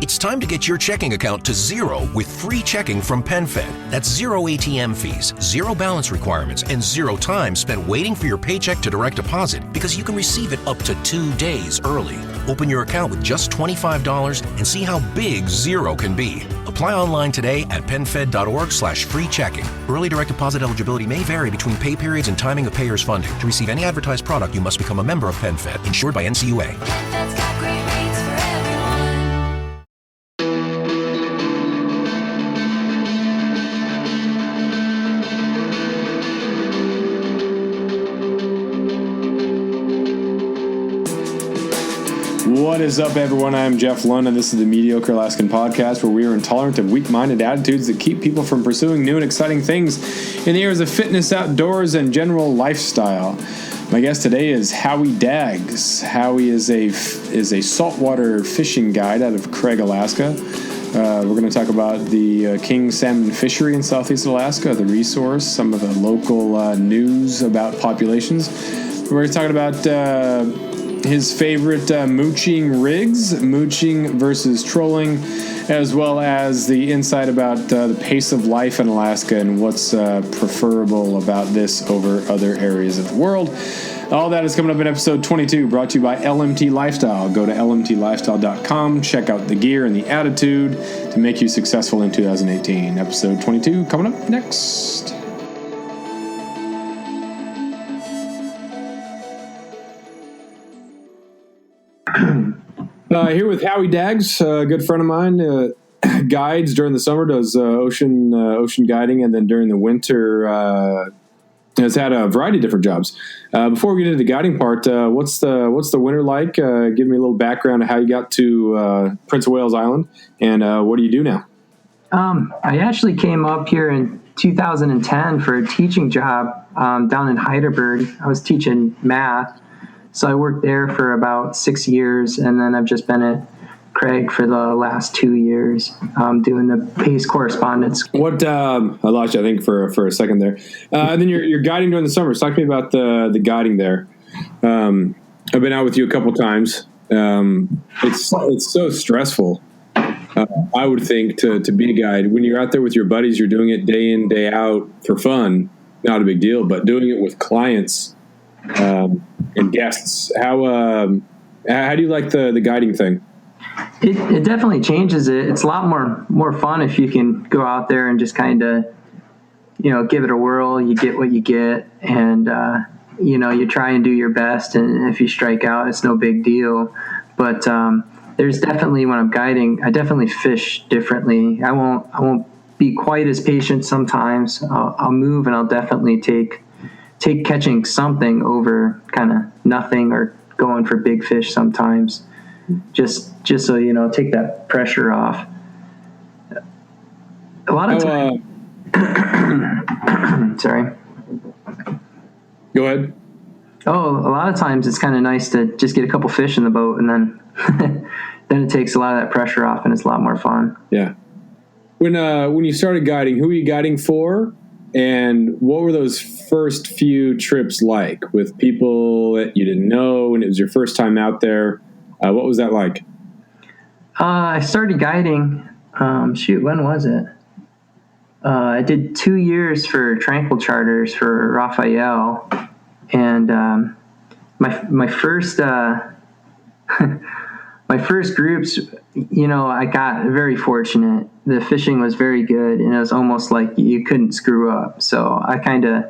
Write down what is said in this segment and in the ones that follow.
It's time to get your checking account to zero with free checking from PenFed. That's zero ATM fees, zero balance requirements, and zero time spent waiting for your paycheck to direct deposit because you can receive it up to 2 days early. Open your account with just $25 and see how big zero can be. Apply online today at PenFed.org/free checking. Early direct deposit eligibility may vary between pay periods and timing of payers' funding. To receive any advertised product, you must become a member of PenFed, insured by NCUA. PenFed's got great rates for everyone. What is up, everyone? I'm Jeff Lund, and this is the Mediocre Alaskan Podcast, where we are intolerant of weak-minded attitudes that keep people from pursuing new and exciting things in the areas of fitness, outdoors, and general lifestyle. My guest today is Howie Daggs. Howie is a saltwater fishing guide out of Craig, Alaska. We're going to talk about the king salmon fishery in southeast Alaska, the resource, some of the local news about populations. We're going to talk about his favorite mooching rigs, mooching versus trolling, as well as the insight about the pace of life in Alaska and what's preferable about this over other areas of the world. All that is coming up in episode 22, brought to you by LMT Lifestyle. Go to lmtlifestyle.com, check out the gear and the attitude to make you successful in 2018. Episode 22 coming up next. Here with Howie Daggs, a good friend of mine, guides during the summer, does ocean guiding, and then during the winter has had a variety of different jobs. Before we get into the guiding part, what's the winter like? Give me a little background of how you got to Prince of Wales Island, and what do you do now? I actually came up here in 2010 for a teaching job down in Heidelberg. I was teaching math. So I worked there for about 6 years, and then I've just been at Craig for the last 2 years doing the PACE correspondence. What I lost you, I think, for a second there. And then you're guiding during the summer. So talk to me about the guiding there. I've been out with you a couple times. It's so stressful. I would think to be a guide when you're out there with your buddies, you're doing it day in, day out for fun. Not a big deal, but doing it with clients and guests. How do you like the guiding thing? It definitely changes it. It's a lot more fun if you can go out there and just kind of, give it a whirl. You get what you get, and you try and do your best. And if you strike out, it's no big deal. But there's definitely, when I'm guiding, I definitely fish differently. I won't be quite as patient sometimes. I'll move, and I'll definitely take catching something over kind of nothing, or going for big fish sometimes, just so take that pressure off. A lot of times sorry, go ahead. A lot of times it's kind of nice to just get a couple fish in the boat, and then then it takes a lot of that pressure off, and it's a lot more fun. Yeah. When you started guiding, who were you guiding for? And what were those first few trips like with people that you didn't know, and it was your first time out there? What was that like? I started guiding, when was it? I did 2 years for Tranquil Charters for Raphael. And my first my first groups, I got very fortunate. The fishing was very good, and it was almost like you couldn't screw up. So I kind of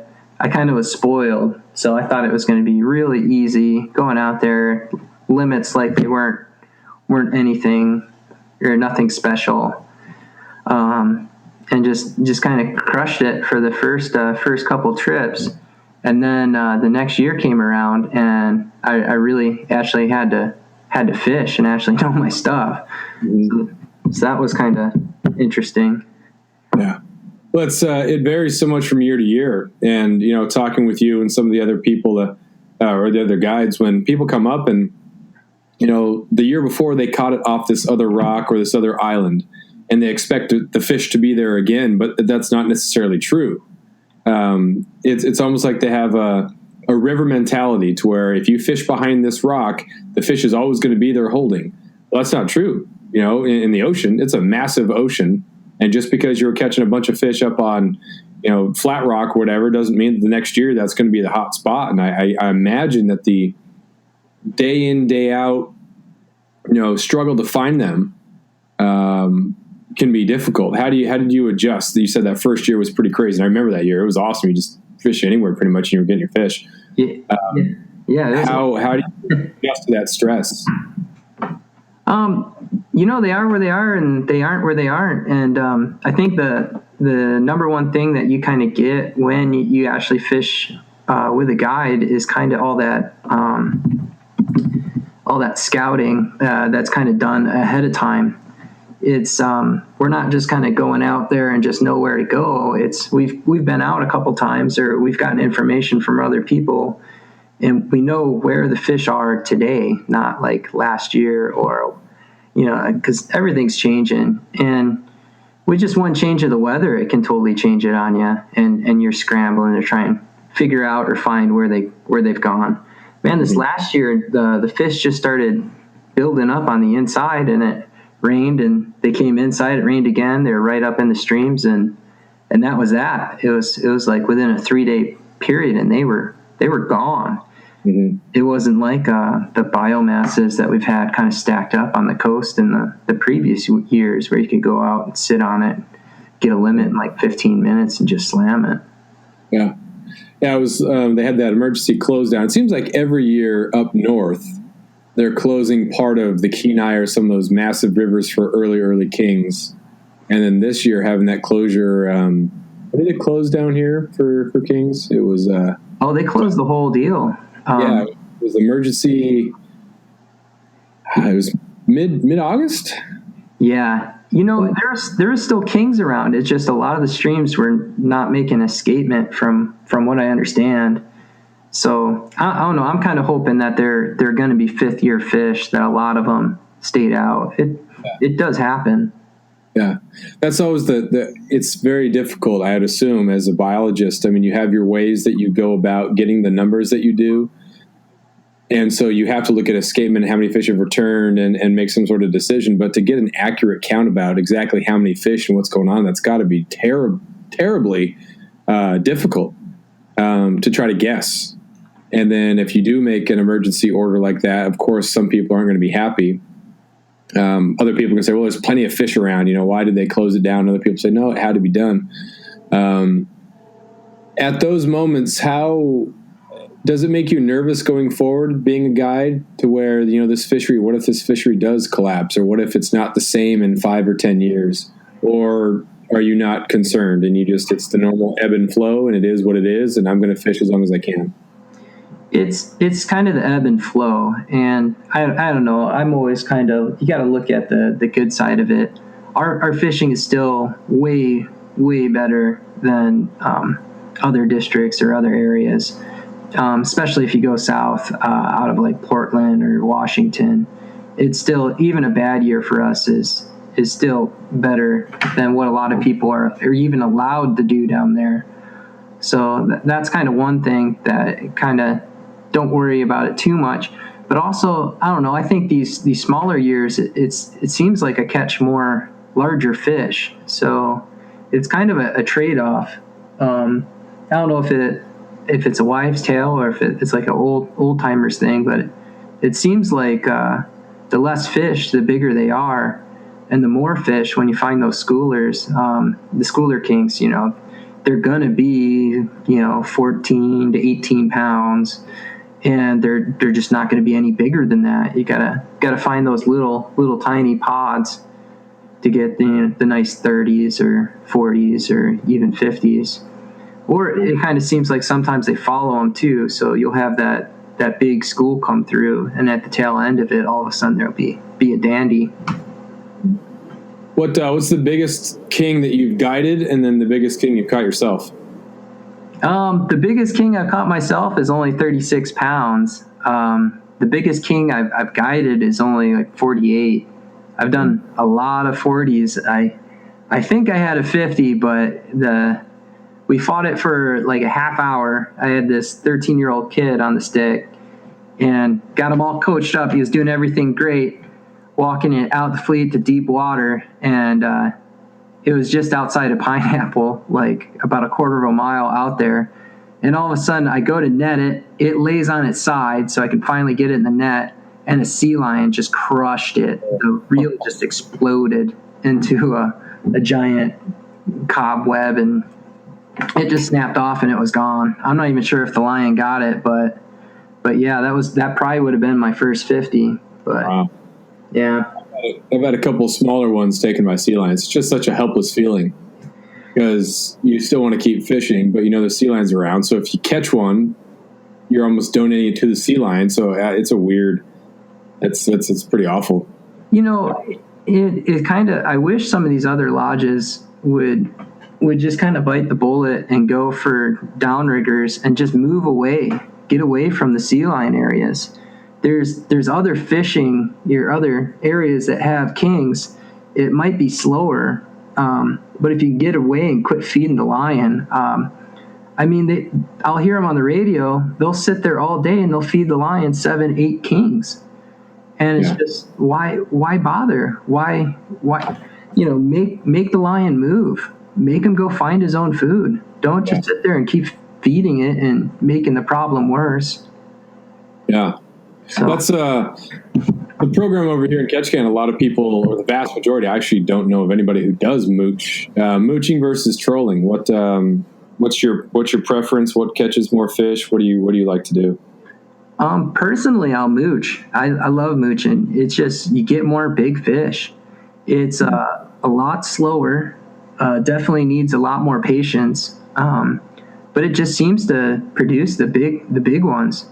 was spoiled. So I thought it was going to be really easy going out there, limits like they weren't anything or nothing special, and just kind of crushed it for the first couple trips. And then the next year came around, and I really actually had to fish and actually know my stuff. So that was kind of interesting. Yeah. Well, it varies so much from year to year. And, talking with you and some of the other people or the other guides, when people come up and, the year before they caught it off this other rock or this other island, and they expect the fish to be there again, but that's not necessarily true. It's almost like they have a river mentality, to where if you fish behind this rock, the fish is always going to be there holding. Well, that's not true. in the ocean. It's a massive ocean. And just because you're catching a bunch of fish up on, Flat Rock or whatever, doesn't mean that the next year that's going to be the hot spot. And I imagine that the day in, day out, struggle to find them can be difficult. How did you adjust? You said that first year was pretty crazy. And I remember that year. It was awesome. You just fish anywhere pretty much and you were getting your fish. Yeah. How do you adjust to that stress? They are where they are and they aren't where they aren't. And I think the number one thing that you kind of get when you actually fish with a guide is kind of all that scouting that's kind of done ahead of time. It's we're not just kind of going out there and just know where to go. It's we've been out a couple times, or we've gotten information from other people, and we know where the fish are today, not like last year, or because everything's changing. And with just one change of the weather, it can totally change it on you, and you're scrambling to try and figure out or find where they've gone. Man, this last year the fish just started building up on the inside, and it rained, and they came inside. It rained again. They were right up in the streams, and that was that. It was like within a 3-day period, and they were gone. Mm-hmm. It wasn't like the biomasses that we've had kind of stacked up on the coast in the previous years, where you could go out and sit on it, get a limit in like 15 minutes, and just slam it. Yeah. Yeah, it was. They had that emergency close down. It seems like every year up north, they're closing part of the Kenai or some of those massive rivers for early kings, and then this year having that closure. What did it close down here for kings? It was. They closed the whole deal. It was emergency. It was mid-August. Yeah. There are still kings around. It's just a lot of the streams were not making escapement from what I understand. So I don't know. I'm kind of hoping that they're going to be 5th year fish, that a lot of them stayed out. It does happen. Yeah, that's always it's very difficult, I'd assume, as a biologist. I mean, you have your ways that you go about getting the numbers that you do. And so you have to look at escapement, how many fish have returned, and make some sort of decision. But to get an accurate count about exactly how many fish and what's going on, that's got to be terribly difficult to try to guess. And then if you do make an emergency order like that, of course, some people aren't going to be happy. Other people can say, well, there's plenty of fish around. Why did they close it down? Other people say, no, it had to be done. At those moments, how does it make you nervous going forward, being a guide, to where, this fishery, what if this fishery does collapse? Or what if it's not the same in 5 or 10 years? Or are you not concerned and it's the normal ebb and flow, and it is what it is, and I'm going to fish as long as I can? It's kind of the ebb and flow, and I don't know. I'm always kind of, you got to look at the good side of it. Our fishing is still way better than other districts or other areas, especially if you go south out of like Portland or Washington. It's still, even a bad year for us is still better than what a lot of people are even allowed to do down there. So that's kind of one thing that kind of don't worry about it too much. But also, I don't know, I think these smaller years, it seems like I catch more larger fish. So it's kind of a trade-off. I don't know if it's a wives' tale or if it's like an old timers thing, but it seems like the less fish, the bigger they are, and the more fish, when you find those schoolers, the schooler kings, they're gonna be 14 to 18 pounds, and they're just not going to be any bigger than that. You gotta find those little tiny pods to get the nice 30s or 40s or even 50s. Or it kind of seems like sometimes they follow them too. So you'll have that big school come through, and at the tail end of it, all of a sudden there'll be a dandy. What's the biggest king that you've guided, and then the biggest king you've caught yourself? The biggest king I've caught myself is only 36 pounds. The biggest king I've guided is only like 48. I've done a lot of 40s. I think I had a 50, but we fought it for like a half hour. I had this 13-year-old kid on the stick and got him all coached up. He was doing everything great. walking it out the fleet to deep water, and it was just outside of Pineapple, like about a quarter of a mile out there. And all of a sudden, I go to net it. It lays on its side, so I can finally get it in the net. And a sea lion just crushed it. The reel just exploded into a giant cobweb, and it just snapped off and it was gone. I'm not even sure if the lion got it, but yeah, that probably would have been my first 50. But wow. Yeah. I've had a couple smaller ones taken by sea lions. It's just such a helpless feeling because you still want to keep fishing, but the sea lion's around. So if you catch one, you're almost donating it to the sea lion. So it's a weird. It's pretty awful. It kind of. I wish some of these other lodges would just kind of bite the bullet and go for downriggers and just move away, get away from the sea lion areas. There's other fishing, your other areas that have kings. It might be slower, but if you get away and quit feeding the lion, I'll hear them on the radio. They'll sit there all day and they'll feed the lion 7, 8 kings. And it's just, why bother? Why, make the lion move. Make him go find his own food. Don't just sit there and keep feeding it and making the problem worse. Yeah. So that's the program over here in Ketchikan. A lot of people, or the vast majority, actually don't know of anybody who does mooch. Mooching versus trolling. What's your preference? What catches more fish? What do you like to do? Personally, I'll mooch. I love mooching. It's just, you get more big fish. It's a lot slower. Definitely needs a lot more patience. But it just seems to produce the big ones.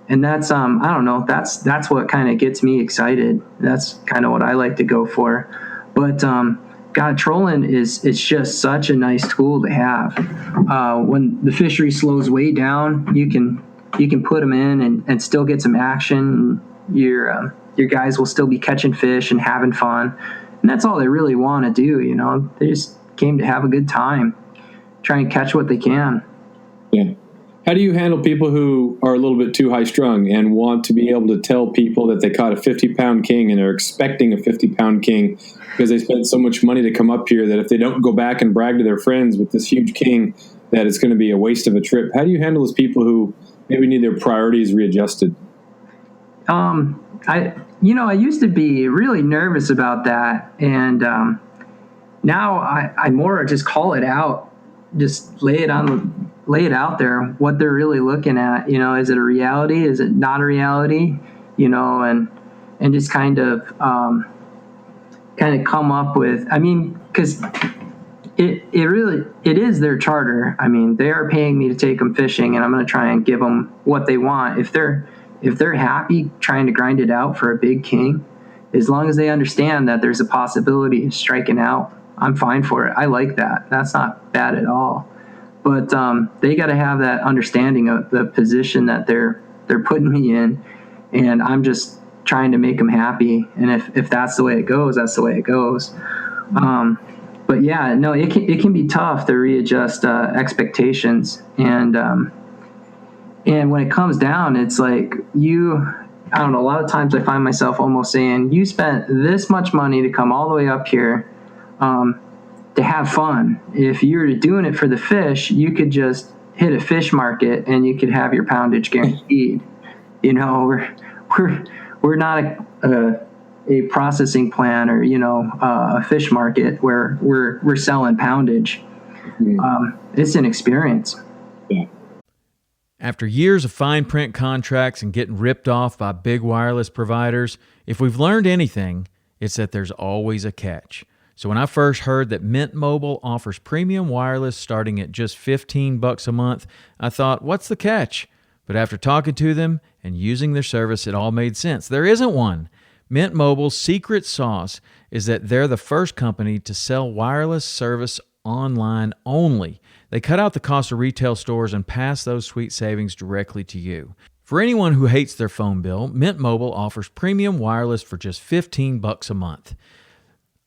And that's, I don't know, that's what kind of gets me excited. That's kind of what I like to go for. But, God, trolling it's just such a nice tool to have. When the fishery slows way down, you can put them in and still get some action. Your guys will still be catching fish and having fun. And that's all they really want to do, They just came to have a good time, try and catch what they can. Yeah. How do you handle people who are a little bit too high strung and want to be able to tell people that they caught a 50-pound king and they're expecting a 50-pound king because they spent so much money to come up here that if they don't go back and brag to their friends with this huge king, that it's going to be a waste of a trip? How do you handle those people who maybe need their priorities readjusted? I used to be really nervous about that. And now I more just call it out, just lay it out there, what they're really looking at. Is it a reality? Is it not a reality? And just kind of come up with, because it is their charter. They are paying me to take them fishing, and I'm going to try and give them what they want. If they're happy trying to grind it out for a big king, as long as they understand that there's a possibility of striking out, I'm fine for it. I like that. That's not bad at all. But they got to have that understanding of the position that they're putting me in, and I'm just trying to make them happy. And if that's the way it goes, that's the way it goes. But yeah, no, it can be tough to readjust expectations, and when it comes down, it's like I don't know. A lot of times I find myself almost saying, "You spent this much money to come all the way up here to have fun. If you're doing it for the fish, you could just hit a fish market and you could have your poundage guaranteed." We're not a processing plant or a fish market where we're selling poundage. It's an experience. Yeah. After years of fine print contracts and getting ripped off by big wireless providers, if we've learned anything, it's that there's always a catch. So when I first heard that Mint Mobile offers premium wireless starting at just $15 a month, I thought, what's the catch? But after talking to them and using their service, it all made sense. There isn't one. Mint Mobile's secret sauce is that they're the first company to sell wireless service online only. They cut out the cost of retail stores and pass those sweet savings directly to you. For anyone who hates their phone bill, Mint Mobile offers premium wireless for just $15 a month.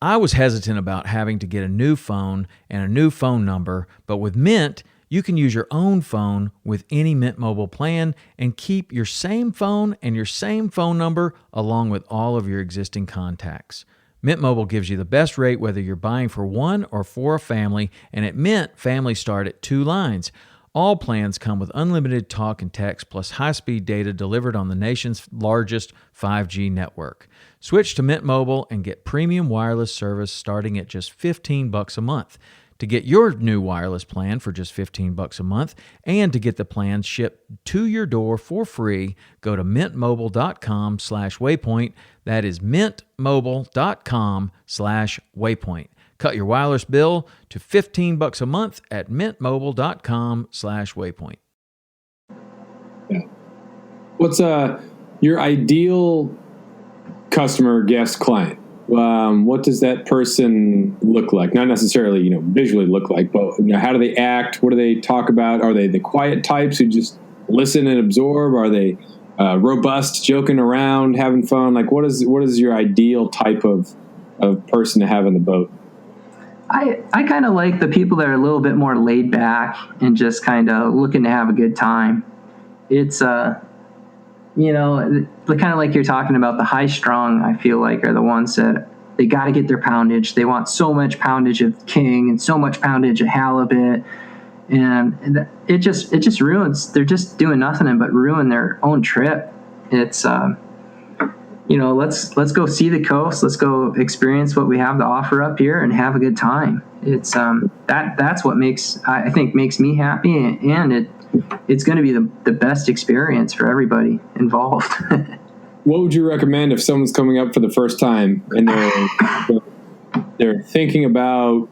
I was hesitant about having to get a new phone and a new phone number, but with Mint, You can use your own phone with any Mint Mobile plan and keep your same phone and your same phone number along with all of your existing contacts. Mint Mobile gives you the best rate whether you're buying for one or for a family, and at Mint, families start at 2 lines. All plans come with unlimited talk and text plus high-speed data delivered on the nation's largest 5G network. Switch to Mint Mobile and get premium wireless service starting at just $15 a month. To get your new wireless plan for just $15 a month and to get the plan shipped to your door for free, go to mintmobile.com/waypoint. That is mintmobile.com/waypoint. Cut your wireless bill to $15 a month at mintmobile.com/waypoint. Yeah. What's your ideal customer, guest, client? What does that person look like? Not necessarily, visually look like, but how do they act? What do they talk about? Are they the quiet types who just listen and absorb? Are they robust, joking around, having fun? Like, what is your ideal type of person to have in the boat? I kind of like the people that are a little bit more laid back and just kind of looking to have a good time. It's kind of like you're talking about, the high strung, I feel like, are the ones that they got to get their poundage. They want so much poundage of king and so much poundage of halibut. And it just ruins, they're just doing nothing but ruin their own trip. It's, let's go see the coast. Let's go experience what we have to offer up here and have a good time. It's, that's what makes me happy, and it's going to be the best experience for everybody involved. What would you recommend if someone's coming up for the first time and they're thinking about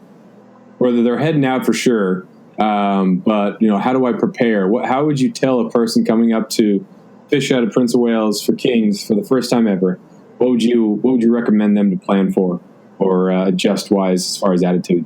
whether they're heading out for sure, but how do I prepare? How would you tell a person coming up to fish out of Prince of Wales for kings for the first time ever? What would you recommend them to plan for, or adjust wise as far as attitude?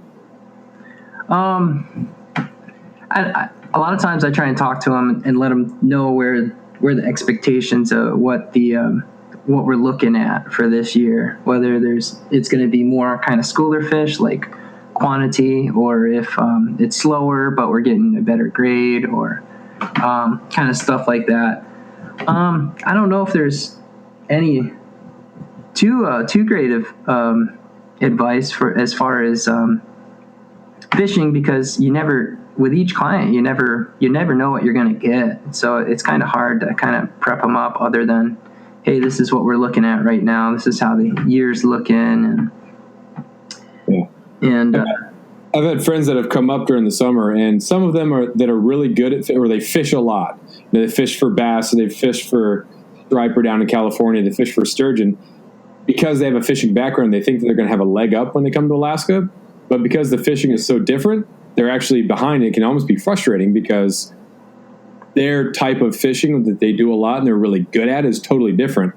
A lot of times I try and talk to them and let them know where the expectations of what we're looking at for this year, whether it's going to be more kind of schooler fish like quantity, or if it's slower but we're getting a better grade, or kind of stuff like that. I don't know if there's any too great of advice for as far as fishing, because with each client, you never know what you're going to get. So it's kind of hard to kind of prep them up, other than, hey, this is what we're looking at right now. This is how the year's looking. And I've had friends that have come up during the summer, and some of them are really good at, or they fish a lot. They fish for bass, they fish for striper down in California, they fish for sturgeon. Because they have a fishing background, they think that they're going to have a leg up when they come to Alaska. But because the fishing is so different, they're actually behind. It can almost be frustrating because their type of fishing that they do a lot and they're really good at is totally different.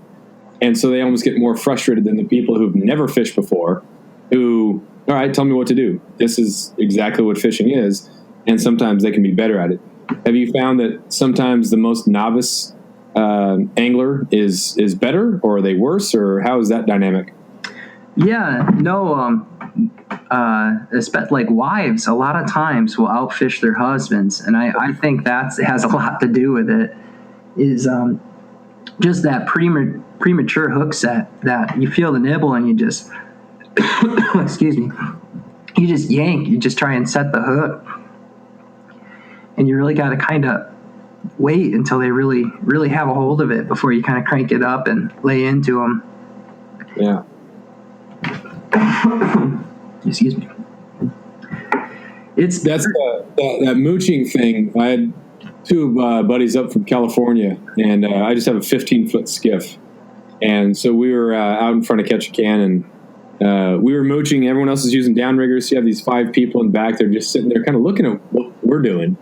And so they almost get more frustrated than the people who've never fished before, who, all right, tell me what to do. This is exactly what fishing is. And sometimes they can be better at it. Have you found that sometimes the most novice angler is better, or are they worse, or how is that dynamic? Yeah, no, especially like wives, a lot of times will outfish their husbands, and I think that has a lot to do with it. Is just that premature hook set that you feel the nibble and you just excuse me, you just yank, you just try and set the hook, and you really got to kind of wait until they really have a hold of it before you kind of crank it up and lay into them. Yeah. Excuse me. That's that mooching thing. I had two buddies up from California, and I just have a 15-foot skiff, and so we were out in front of Ketchikan, and we were mooching. Everyone else is using downriggers. So you have these 5 people in back. They're just sitting there, kind of looking at what we're doing,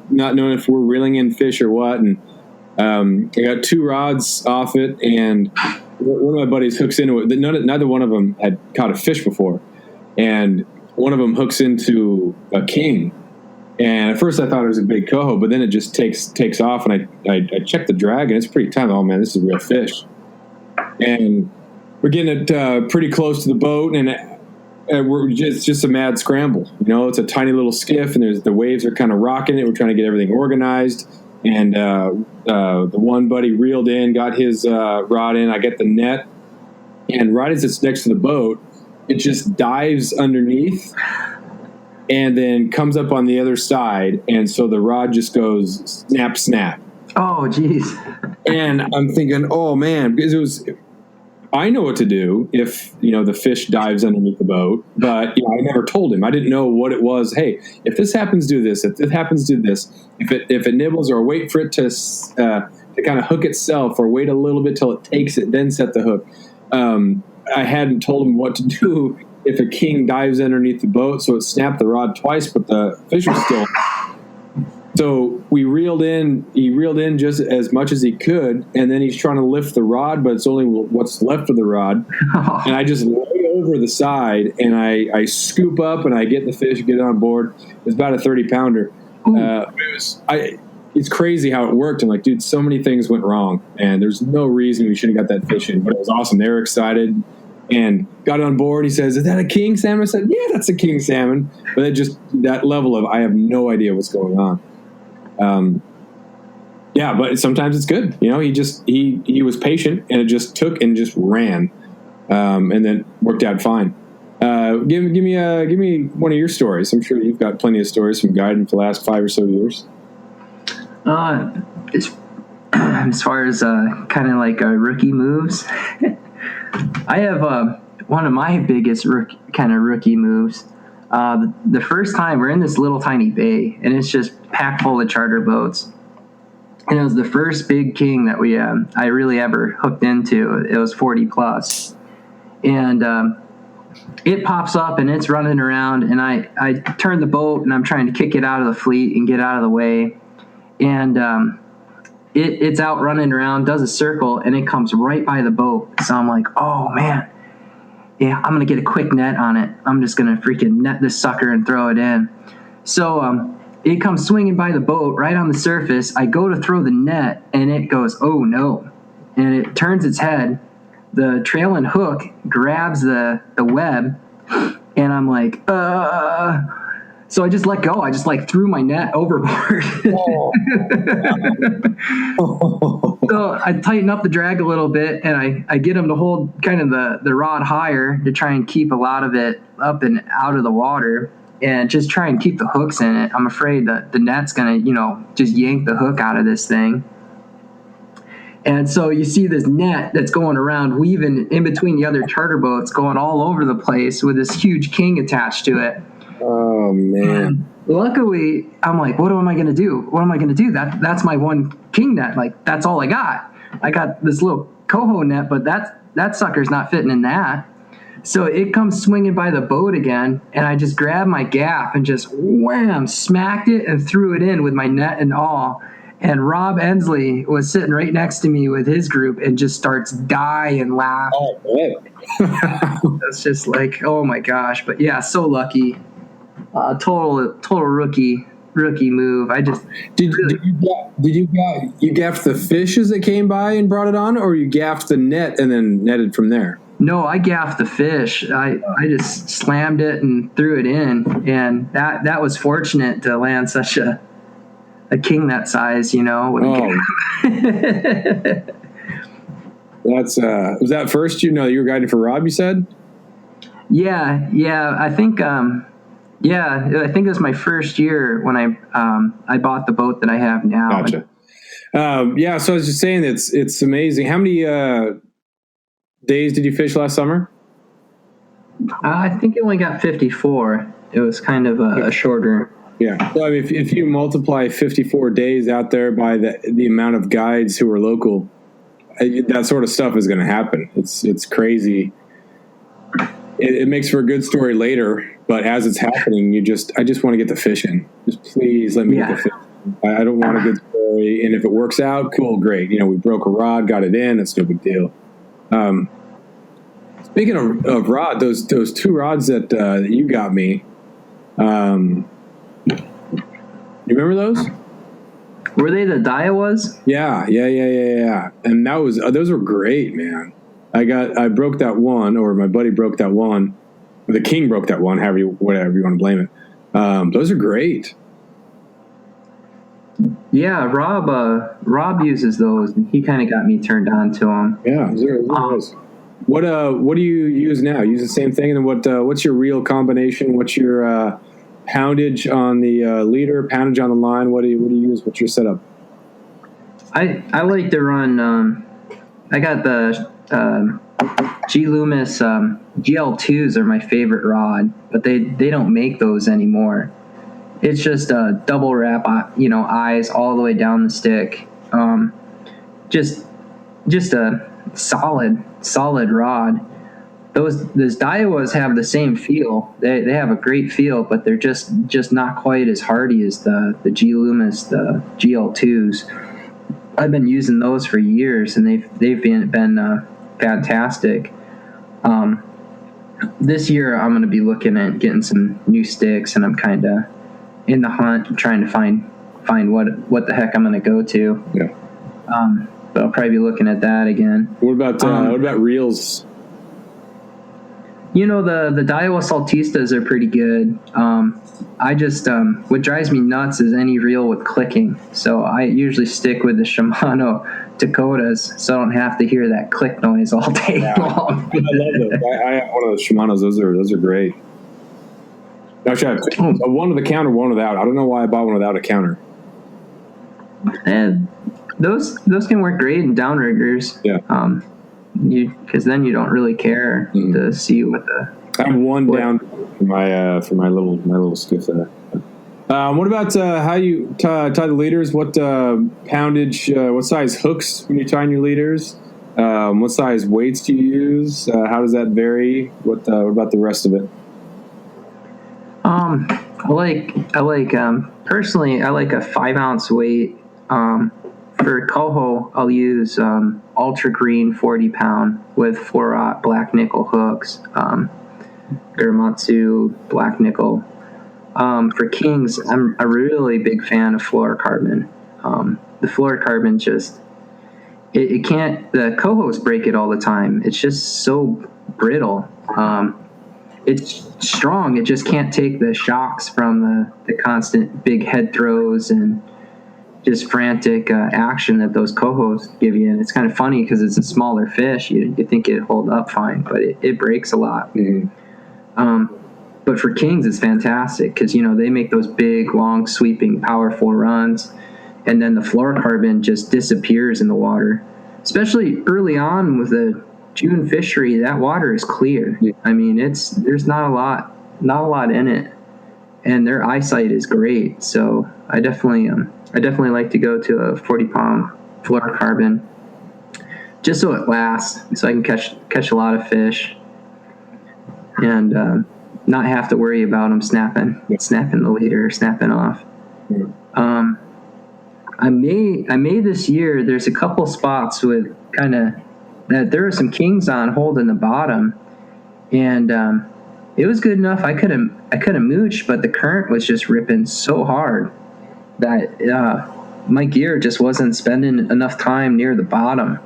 not knowing if we're reeling in fish or what. And I got 2 rods off it, and one of my buddies hooks into it. Neither one of them had caught a fish before, and one of them hooks into a king. And at first I thought it was a big coho, but then it just takes off, and I checked the drag, and it's pretty tight. Oh man, this is a real fish. And we're getting it pretty close to the boat, and it's just a mad scramble. It's a tiny little skiff, and the waves are kind of rocking it. We're trying to get everything organized. And the one buddy reeled in, got his rod in. I get the net, and right as it's next to the boat, it just dives underneath and then comes up on the other side. And so the rod just goes snap, snap. Oh, geez. And I'm thinking, oh, man, because I know what to do if, the fish dives underneath the boat, but, I never told him. I didn't know what it was. Hey, if this happens, do this. If it happens, do this. If it nibbles, or wait for it to kind of hook itself, or wait a little bit till it takes it, then set the hook. I hadn't told him what to do if a king dives underneath the boat, so it snapped the rod twice, but the fish was still. So he reeled in just as much as he could, and then he's trying to lift the rod, but it's only what's left of the rod. And I just lay over the side, and I scoop up, and I get the fish, get it on board. It was about a 30-pounder. It's crazy how it worked. I'm like, dude, so many things went wrong, and there's no reason we should have got that fish in, but it was awesome. They were excited and got on board. He says, "Is that a king salmon?" I said, "Yeah, that's a king salmon." But it just, that level of, I have no idea what's going on. Yeah, but sometimes it's good. He was patient, and it just took and just ran, and then worked out fine. Give me one of your stories. I'm sure you've got plenty of stories from guiding for the last 5 or so years. As far as kind of like rookie moves, I have one of my biggest rookie moves. The first time we're in this little tiny bay, and it's just packed full of charter boats. And it was the first big king that I really ever hooked into. It was 40 plus. And it pops up, and it's running around, and I turn the boat, and I'm trying to kick it out of the fleet and get out of the way. And it's out running around, does a circle, and it comes right by the boat. So I'm like, oh, man. Yeah, I'm going to get a quick net on it. I'm just going to freaking net this sucker and throw it in. So it comes swinging by the boat right on the surface. I go to throw the net, and it goes, oh, no. And it turns its head. The trailing hook grabs the web, and I'm like, So I just let go. I just threw my net overboard. So I tighten up the drag a little bit, and I get him to hold kind of the rod higher to try and keep a lot of it up and out of the water, and just try and keep the hooks in it. I'm afraid that the net's going to, just yank the hook out of this thing. And so you see this net that's going around, weaving in between the other charter boats, going all over the place with this huge king attached to it. Oh, man. And luckily, I'm like, what am I going to do? What am I going to do? That's my one king net. Like, that's all I got. I got this little coho net, but that sucker's not fitting in that. So it comes swinging by the boat again, and I just grabbed my gaff and just wham, smacked it and threw it in with my net and all. And Rob Ensley was sitting right next to me with his group and just starts dying laughing. Oh, man. It's just like, oh my gosh. But yeah, so lucky. Total rookie move. I just did you gaff the fish as it came by and brought it on, or you gaffed the net and then netted from there? No, I gaffed the fish. I just slammed it and threw it in, and that was fortunate to land such a king that size, Oh. That's was that first you were guiding for Rob, you said? Yeah, I think it was my first year when I bought the boat that I have now. Gotcha. So I was just saying it's amazing. How many days did you fish last summer? I think it only got 54. It was kind of a shorter. Yeah. So I mean, if you multiply 54 days out there by the amount of guides who are local, that sort of stuff is going to happen. It's crazy. It makes for a good story later, but as it's happening, I just want to get the fish in. Just please let me get the fish in. I don't want a good story. And if it works out, cool, great. We broke a rod, got it in. It's no big deal. Speaking of rod, those two rods that you got me, you remember those? Were they the Daiwas? Yeah. And those were great, man. I broke that one, or my buddy broke that one, the King broke that one, whatever you want to blame it. Those are great. Yeah, Rob uses those, and he kind of got me turned on to them. Yeah, they're nice. What do you use now? Use the same thing, and then what's your reel combination? What's your poundage on the leader, poundage on the line? What do you use? What's your setup? I like to run. I got the G Loomis GL2s are my favorite rod, but they don't make those anymore. It's just a double wrap, eyes all the way down the stick. Just a solid rod. Those Daiwas have the same feel. They have a great feel, but they're just not quite as hardy as the G Loomis, the GL2s. I've been using those for years, and they've been fantastic. This year I'm going to be looking at getting some new sticks, and I'm kind of in the hunt, trying to find what the heck I'm going to go to. Yeah. But I'll probably be looking at that again. What about reels? The Daiwa Saltistas are pretty good. I just what drives me nuts is any reel with clicking. So I usually stick with the Shimano Dakotas, so I don't have to hear that click noise all day long. I love those. I have one of those Shimanos. Those are great. Actually, I have one with a counter, one without. I don't know why I bought one without a counter. And those can work great in downriggers. Yeah. Because then you don't really care to see what the. I have one down for my little skiff there. What about how you tie the leaders? What poundage? What size hooks when you're tying your leaders? What size weights do you use? How does that vary? What about the rest of it? Personally, I like a 5-ounce weight. For coho, I'll use ultra green 40-pound with 4-aught black nickel hooks, Garamatsu black nickel. For kings, I'm a really big fan of fluorocarbon. The fluorocarbon it can't, the cohos break it all the time. It's just so brittle. It's strong. It just can't take the shocks from the constant big head throws and just frantic action that those cohos give you. And it's kind of funny because it's a smaller fish. You think it'd hold up fine, but it breaks a lot. Mm-hmm. But for kings, it's fantastic because, they make those big, long, sweeping, powerful runs. And then the fluorocarbon just disappears in the water. Especially early on with the June fishery, that water is clear. Yeah. I mean, there's not a lot in it. And their eyesight is great. So I definitely like to go to a 40-pound fluorocarbon just so it lasts, so I can catch a lot of fish and not have to worry about them snapping the leader or snapping off. I may this year, there's a couple spots with kind of that there are some kings on holding the bottom, and it was good enough. I could have mooched, but the current was just ripping so hard that my gear just wasn't spending enough time near the bottom.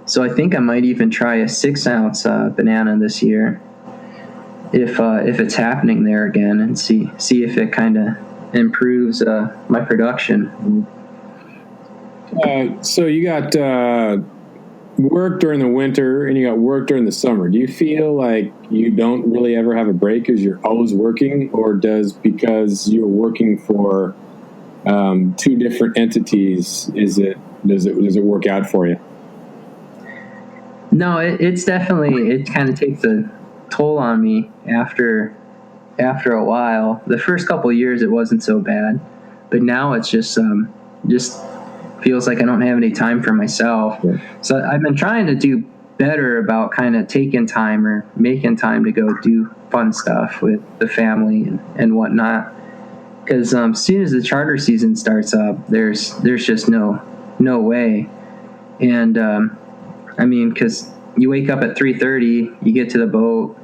So I think I might even try a 6-ounce banana this year, if it's happening there again, and see if it kind of improves my production. So you got work during the winter and you got work during the summer. Do you feel like you don't really ever have a break because you're always working, or because you're working for two different entities, does it work out for you? No, it's definitely, it kind of takes a toll on me after a while. The first couple of years it wasn't so bad, but now it's just feels like I don't have any time for myself. Yeah. So I've been trying to do better about kind of taking time or making time to go do fun stuff with the family and whatnot. Because as soon as the charter season starts up, there's just no way. And because you wake up at 3:30, you get to the boat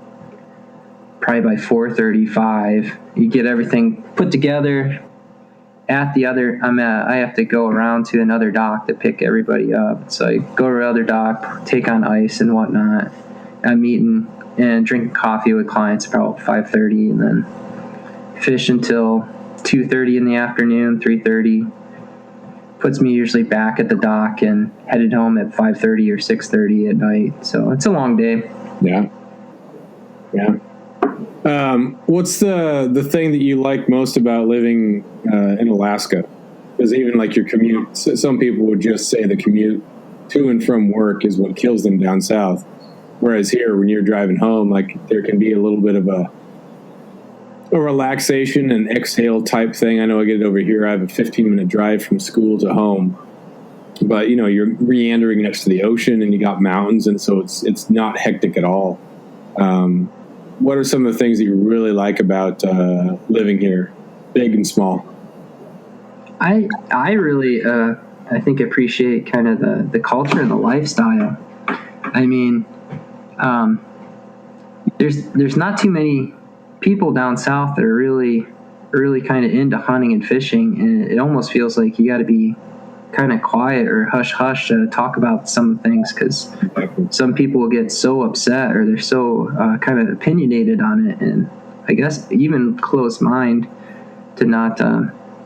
probably by 4:35. You get everything put together. I have to go around to another dock to pick everybody up. So I go to the other dock, take on ice and whatnot. I'm eating and drink coffee with clients about 5:30, and then fish until 2:30 in the afternoon, 3:30. Puts me usually back at the dock and headed home at 5:30 or 6:30 at night. So it's a long day. Yeah. What's the thing that you like most about living in Alaska? Because even like your commute, some people would just say the commute to and from work is what kills them down south. Whereas here, when you're driving home, like there can be a little bit of a relaxation and exhale type thing. I know I get it over here. I have a 15-minute drive from school to home, but you know, you're meandering next to the ocean and you got mountains, and so it's not hectic at all. What are some of the things that you really like about living here, big and small? I really I think appreciate kind of the culture and the lifestyle. I mean, there's not too many people down south that are really kind of into hunting and fishing, and it almost feels like you got to be kind of quiet or hush hush to talk about some things, because some people will get so upset or they're so kind of opinionated on it, and I guess even closed mind to not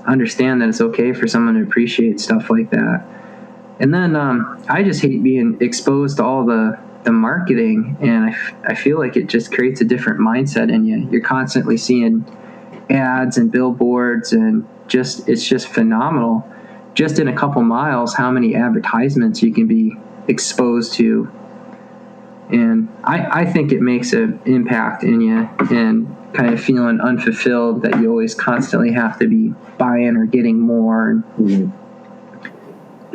understand that it's okay for someone to appreciate stuff like that. And then I just hate being exposed to all the marketing, and I feel like it just creates a different mindset in you. You're constantly seeing ads and billboards, and it's just phenomenal. Just in a couple miles, how many advertisements you can be exposed to. And I think it makes an impact in you, and kind of feeling unfulfilled that you always constantly have to be buying or getting more. And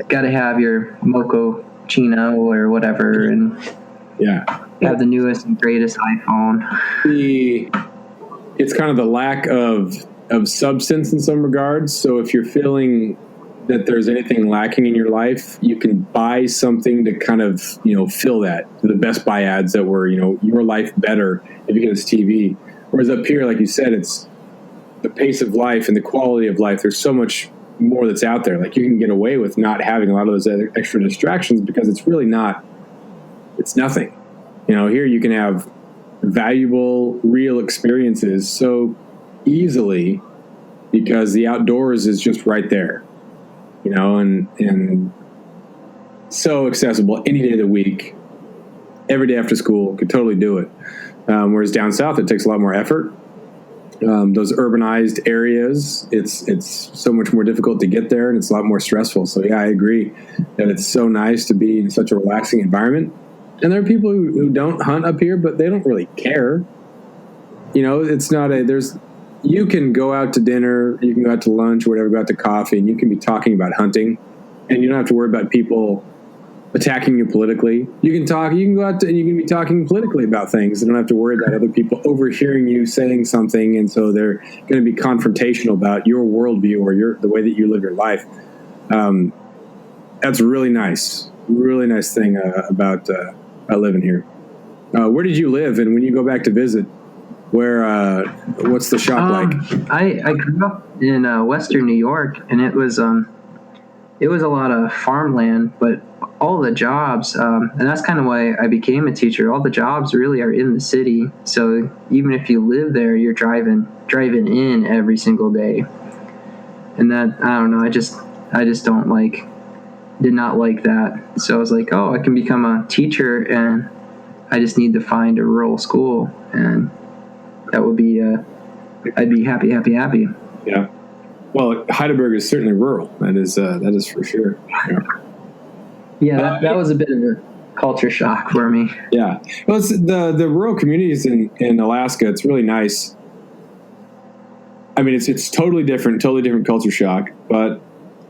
got to have your Moco Chino or whatever, and have the newest and greatest iPhone. It's kind of the lack of substance in some regards. So if you're feeling that there's anything lacking in your life, you can buy something to kind of, fill that. The Best Buy ads that were, your life better if you get this TV. Whereas up here, like you said, it's the pace of life and the quality of life. There's so much more that's out there. Like you can get away with not having a lot of those extra distractions because it's really not, it's nothing. Here you can have valuable, real experiences so easily because the outdoors is just right there. And so accessible any day of the week, every day after school, could totally do it. Whereas down south, it takes a lot more effort. Those urbanized areas, it's so much more difficult to get there, and it's a lot more stressful. So yeah, I agree that it's so nice to be in such a relaxing environment. And there are people who don't hunt up here, but they don't really care. It's not you can go out to dinner, you can go out to lunch or whatever, go out to coffee, and you can be talking about hunting, and you don't have to worry about people attacking you politically. You can go out and you can be talking politically about things. You don't have to worry about other people overhearing you saying something, and so they're going to be confrontational about your worldview or the way that you live your life. That's really nice thing about living here. Where did you live, and when you go back to visit, what's the shop like? I grew up in Western New York, and it was a lot of farmland, but all the jobs, and that's kind of why I became a teacher. All the jobs really are in the city, so even if you live there, you're driving in every single day. And that, I don't know, I just did not like that. So I was like, I can become a teacher, and I just need to find a rural school, and that would be, I'd be happy. Yeah. Well, Heidelberg is certainly rural. That is for sure. Yeah, that was a bit of a culture shock for me. Yeah. Well, it's the rural communities in Alaska. It's really nice. I mean, it's totally different culture shock, but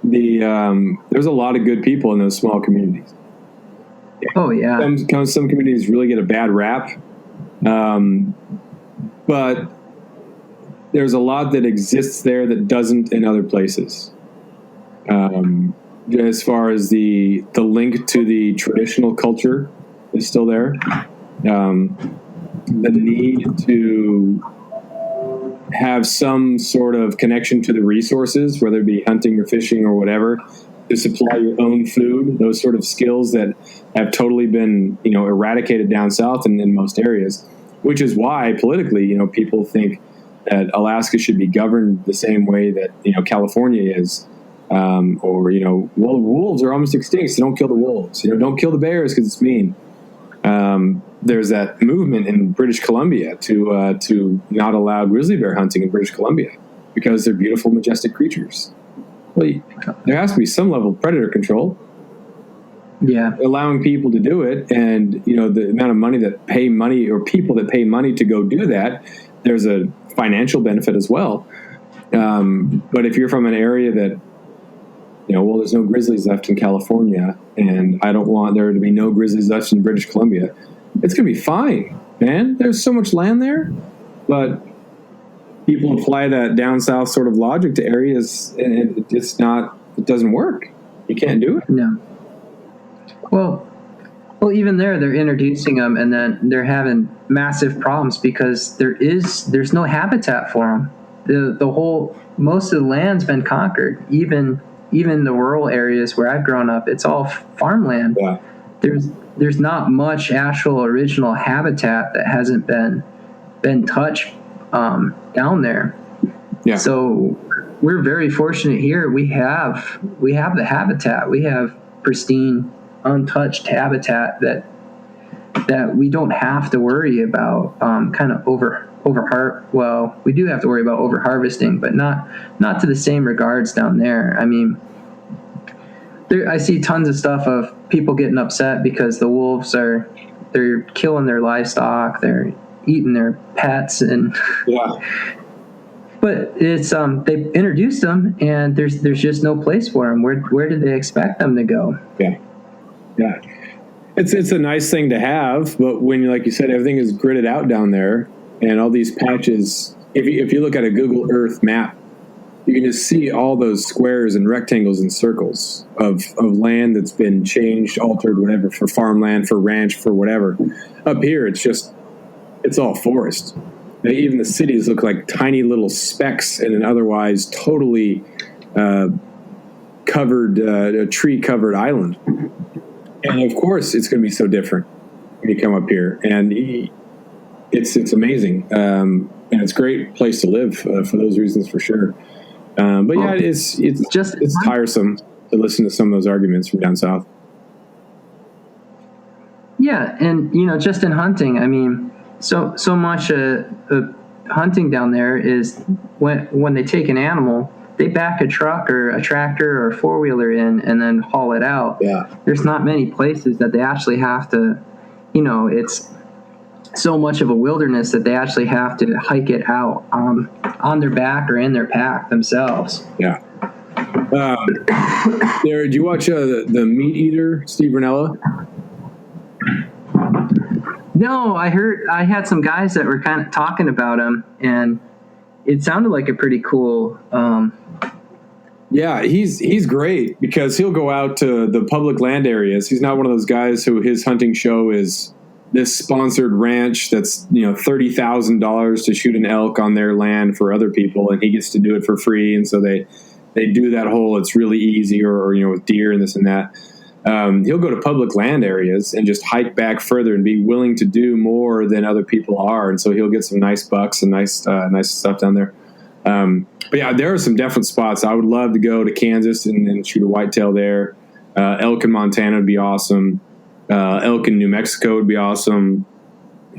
there's a lot of good people in those small communities. Oh yeah. Some communities really get a bad rap. But there's a lot that exists there that doesn't in other places. As far as the link to the traditional culture is still there. The need to have some sort of connection to the resources, whether it be hunting or fishing or whatever, to supply your own food, those sort of skills that have totally been, eradicated down south and in most areas, which is why politically, people think that Alaska should be governed the same way that, California is. Well, the wolves are almost extinct, so don't kill the wolves. Don't kill the bears because it's mean. There's that movement in British Columbia to not allow grizzly bear hunting in British Columbia because they're beautiful, majestic creatures. Well, there has to be some level of predator control. Yeah. Allowing people to do it, and the amount of money that pay money, or people that pay money to go do that, there's a financial benefit as well. But if you're from an area that, there's no grizzlies left in California, and I don't want there to be no grizzlies left in British Columbia, it's going to be fine, man. There's so much land there, but people apply that down south sort of logic to areas, and it doesn't work. You can't do it. No. Well, even they're introducing them, and then they're having massive problems because there's no habitat for them. Most of the land's been conquered. Even the rural areas where I've grown up, it's all farmland. Yeah. There's not much actual original habitat that hasn't been touched down there. Yeah. So we're very fortunate here. We have the habitat. We have pristine, untouched habitat that we don't have to worry about kind of well, we do have to worry about over harvesting, but not to the same regards down there. I mean, I see tons of stuff of people getting upset because the wolves they're killing their livestock, they're eating their pets, and yeah. But it's they've introduced them, and there's just no place for them. Where do they expect them to go? Yeah. It's a nice thing to have, but when, like you said, everything is gridded out down there, and all these patches. If you look at a Google Earth map, you can just see all those squares and rectangles and circles of land that's been changed, altered, whatever, for farmland, for ranch, for whatever. Up here, it's all forest. Even the cities look like tiny little specks in an otherwise totally covered, a tree-covered island. And of course, it's going to be so different when you come up here, and it's amazing, and it's a great place to live for those reasons, for sure. But yeah, it's tiresome to listen to some of those arguments from down south. Yeah, and just in hunting, I mean, so much hunting down there is when they take an animal, they back a truck or a tractor or a four-wheeler in and then haul it out. Yeah. There's not many places that they actually have to, it's so much of a wilderness that they actually have to hike it out on their back or in their pack themselves. Yeah. Do you watch the Meat Eater, Steve Rinella? No, I had some guys that were kind of talking about him, and it sounded like a pretty cool. Yeah, he's great because he'll go out to the public land areas. He's not one of those guys who his hunting show is this sponsored ranch that's $30,000 to shoot an elk on their land for other people, and he gets to do it for free. And so they do that whole it's really easy, or with deer and this and that. He'll go to public land areas and just hike back further and be willing to do more than other people are, and so he'll get some nice bucks and nice stuff down there. But yeah, there are some definite spots. I would love to go to Kansas and shoot a whitetail there. Elk in Montana would be awesome. Elk in New Mexico would be awesome.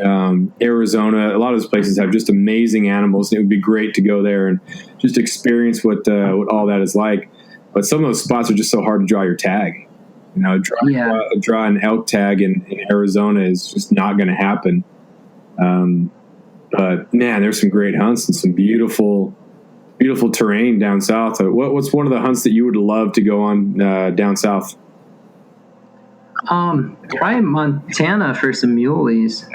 Arizona, a lot of those places have just amazing animals, and it would be great to go there and just experience what all that is like. But some of those spots are just so hard to draw your tag. Draw an elk tag in Arizona is just not going to happen. But man, there's some great hunts and some beautiful terrain down south. What's one of the hunts that you would love to go on down south? Probably Montana for some muleys.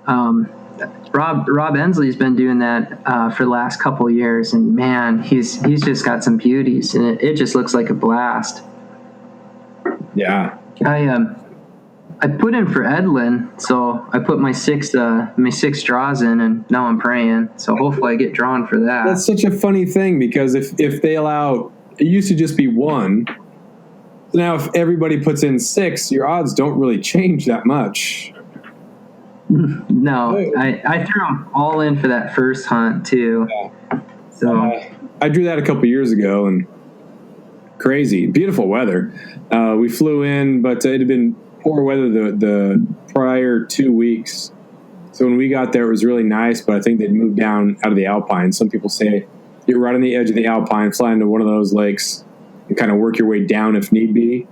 Rob Ensley's been doing that for the last couple of years, and man, he's just got some beauties, and it just looks like a blast. Yeah. I put in for Edlin, so I put my six draws in, and now I'm praying. So hopefully I get drawn for that. That's such a funny thing because if they allow, it used to just be one, Now, if everybody puts in 6, your odds don't really change that much. No, I threw them all in for that first hunt too. Yeah. So I drew that a couple years ago, and crazy, beautiful weather. We flew in, but it had been poor weather the prior 2 weeks. So when we got there, it was really nice, but I think they'd moved down out of the Alpine. Some people say you're right on the edge of the Alpine, fly into one of those lakes, and kind of work your way down if need be.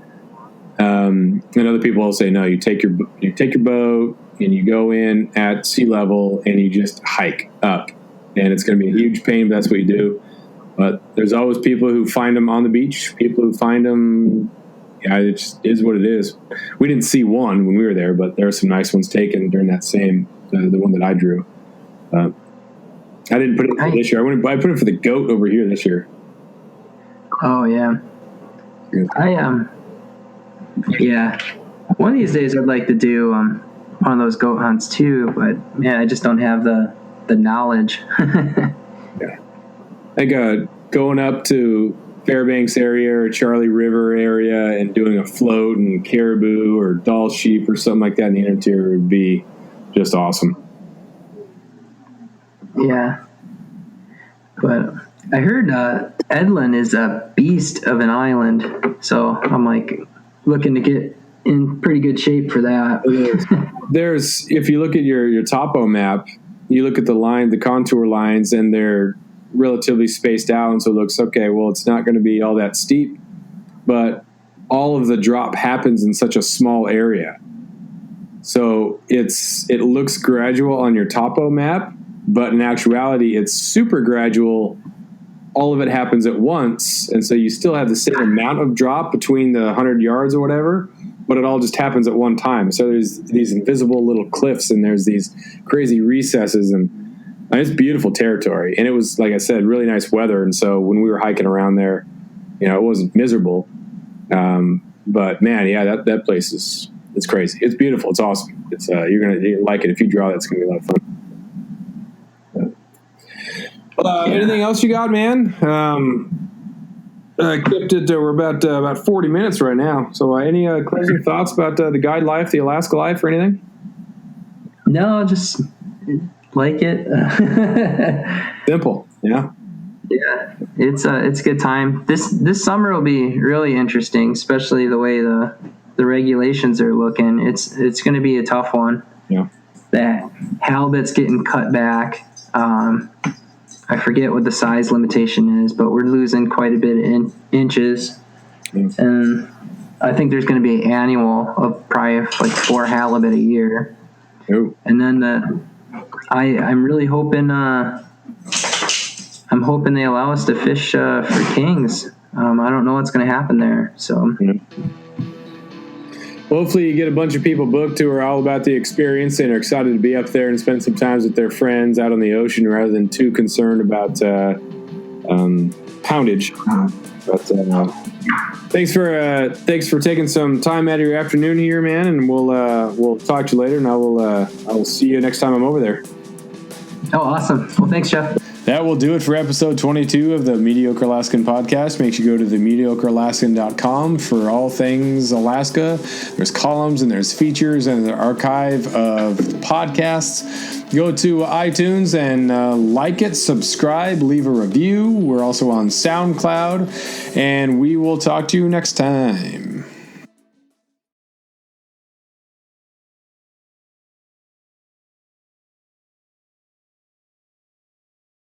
And other people will say, no, you take your boat and you go in at sea level and you just hike up. And it's going to be a huge pain, but that's what you do. But there's always people who find them on the beach, people who find them. Yeah, it just is what it is. We didn't see one when we were there, but there are some nice ones taken during that same, the one that I drew. I didn't put it for this year. I put it for the goat over here this year. oh yeah, yeah. One of these days I'd like to do one of those goat hunts too, but man, I just don't have the knowledge. Yeah. Like going up to Fairbanks area or Charlie River area and doing a float and caribou or Dall sheep or something like that in the interior would be just awesome. Yeah, but I heard Edlin is a beast of an island, so I'm like looking to get in pretty good shape for that. There's if you look at your topo map, you look at the contour lines, and they're relatively spaced out, and so it looks okay. Well, it's not going to be all that steep, but all of the drop happens in such a small area, so it looks gradual on your topo map, but in actuality, it's super gradual. All of it happens at once, and so you still have the same amount of drop between the 100 yards or whatever, but it all just happens at one time. So there's these invisible little cliffs, and there's these crazy recesses, and it's beautiful territory. And it was, like I said, really nice weather, and so when we were hiking around there, it wasn't miserable. But man, yeah, that place it's crazy. It's beautiful. It's awesome. It's you're gonna like it if you draw. That's gonna be a lot of fun. Anything else you got, man? Kept it. We're about 40 minutes right now. So, any closing thoughts about the guide life, the Alaska life, or anything? No, just like it. Simple, yeah. Yeah, it's a good time. This summer will be really interesting, especially the way the regulations are looking. It's going to be a tough one. Yeah. That halibut's getting cut back. I forget what the size limitation is, but we're losing quite a bit in inches. Mm. And I think there's going to be an annual of probably like 4 halibut a year. Ooh. And then I'm really hoping they allow us to fish for kings. I don't know what's going to happen there. So. Mm-hmm. Hopefully you get a bunch of people booked who are all about the experience and are excited to be up there and spend some time with their friends out on the ocean rather than too concerned about poundage. But thanks for taking some time out of your afternoon here, man, and we'll talk to you later, and I will see you next time I'm over there. Oh, awesome. Well, thanks, Jeff. That will do it for episode 22 of the Mediocre Alaskan podcast. Make sure you go to themediocrealaskan.com for all things Alaska. There's columns and there's features and an archive of podcasts. Go to iTunes and like it, subscribe, leave a review. We're also on SoundCloud, and we will talk to you next time.